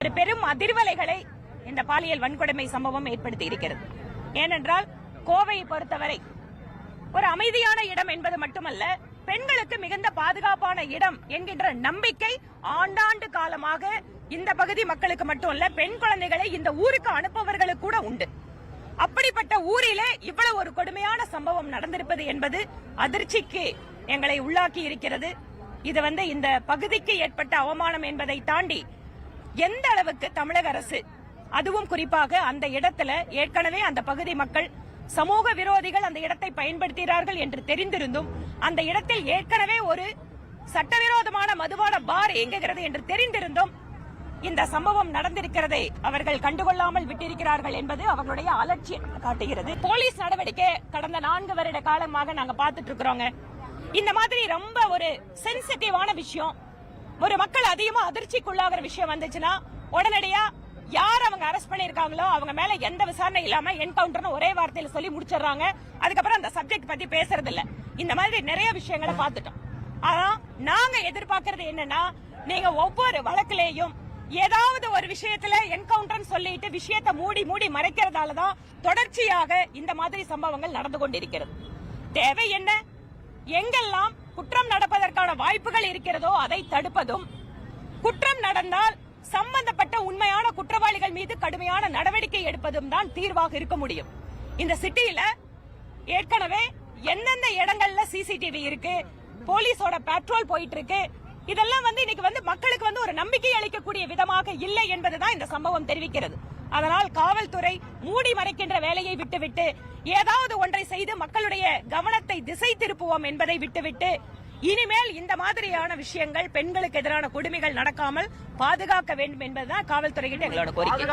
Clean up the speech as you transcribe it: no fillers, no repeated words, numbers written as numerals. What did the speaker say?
ஒரு பெரும் அதிர்வலைகளை இந்த பாலியல் வன்கொடுமை சம்பவம் ஏற்படுத்தி இருக்கிறது. ஏனென்றால் கோவையை பொறுத்தவரை ஒரு அமைதியான இடம் என்பது மட்டுமல்ல, பெண்களுக்கு மிகுந்த பாதுகாப்பான இடம் என்கின்ற நம்பிக்கை ஆண்டாண்டு காலமாக இந்த பகுதி மக்களுக்கு மட்டுமல்ல, பெண் குழந்தைகளை இந்த ஊருக்கு அனுப்புபவர்களுக்கு கூட உண்டு. அப்படிப்பட்ட ஊரிலே இவ்வளவு ஒரு கொடுமையான சம்பவம் நடந்திருப்பது என்பது அதிர்ச்சிக்கு எங்களை உள்ளாக்கி இருக்கிறது. இது இந்த பகுதிக்கு ஏற்பட்ட அவமானம் என்பதை தாண்டி எந்த அளவுக்கு தமிழக அரசு, அதுவும் குறிப்பாக அந்த இடத்துல ஏற்கனவே அந்த பகுதி மக்கள் சமூக விரோதிகள் அந்த இடத்தை பயன்படுத்துகிறார்கள் என்று தெரிந்திருந்தும், அந்த இடத்தில் ஏற்கனவே ஒரு சட்டவிரோதமான மதுபான பார் இயங்குகிறது என்று தெரிந்திருந்தும் இந்த சம்பவம் நடந்திருக்கிறதை அவர்கள் கண்டுகொள்ளாமல் விட்டிருக்கிறார்கள் என்பது அவர்களுடைய அலட்சியம் காட்டுகிறது. போலீஸ் நடவடிக்கை கடந்த 4 வருட காலமாக நாங்க பார்த்துட்டு இருக்கிறோங்க. இந்த மாதிரி ரொம்ப ஒரு சென்சிட்டிவான விஷயம், ஒரு மக்கள் அதிகமா அதிர்ச்சிக்குள்ளாகிற விஷயம் வந்துச்சுன்னா உடனடியா யார் அவங்க அரெஸ்ட் பண்ணிருக்காங்களோ அவங்க மேல எந்த விசாரணை இல்லாம என்கவுண்டர்னு ஒரே வார்த்தையில சொல்லி முடிச்சிடறாங்க. அதுக்கப்புறம் அந்த சப்ஜெக்ட் பத்தி பேசுறது இல்ல. இந்த மாதிரி நிறைய விஷயங்களை பார்த்துட்டோம். ஆனா நாங்க எதிர்பார்க்கறது என்னன்னா, நீங்க ஒவ்வொரு வழக்கிலேயும் ஏதாவது ஒரு விஷயத்துல என்கவுண்டர் சொல்லிட்டு விஷயத்தை மூடி மூடி மறைக்கிறதாலதான் தொடர்ச்சியாக இந்த மாதிரி சம்பவங்கள் நடந்து கொண்டிருக்கிறது. தேவை என்ன? எங்கெல்லாம் குற்றம் நடப்பதற்கான வாய்ப்புகள் இருக்கிறதோ அதை தடுப்பதும், குற்றம் நடந்தால் சம்பந்தப்பட்ட உண்மையான குற்றவாளிகள் மீது கடுமையான நடவடிக்கை எடுப்பதும் தான் தீர்வாக இருக்க முடியும். இந்த சிட்டியில ஏற்கனவே எந்தெந்த இடங்கள்ல சிசிடிவி இருக்கு, போலீஸோட பேட்ரோல் போயிட்டு இருக்கு, இதெல்லாம் இன்னைக்கு மக்களுக்கு ஒரு நம்பிக்கை அளிக்கக்கூடிய விதமாக இல்லை என்பதுதான் இந்த சம்பவம் தெரிவிக்கிறது. அதனால் காவல்துறை மூடி மறைக்கின்ற வேலையை விட்டுவிட்டு ஏதாவது ஒன்றை செய்து மக்களுடைய கவனத்தை திசை திருப்புவோம் என்பதை விட்டுவிட்டு இனிமேல் இந்த மாதிரியான விஷயங்கள், பெண்களுக்கு எதிரான கொடுமைகள் நடக்காமல் பாதுகாக்க வேண்டும் என்பதுதான் காவல்துறையிட்ட எங்களோட கோரிக்கை.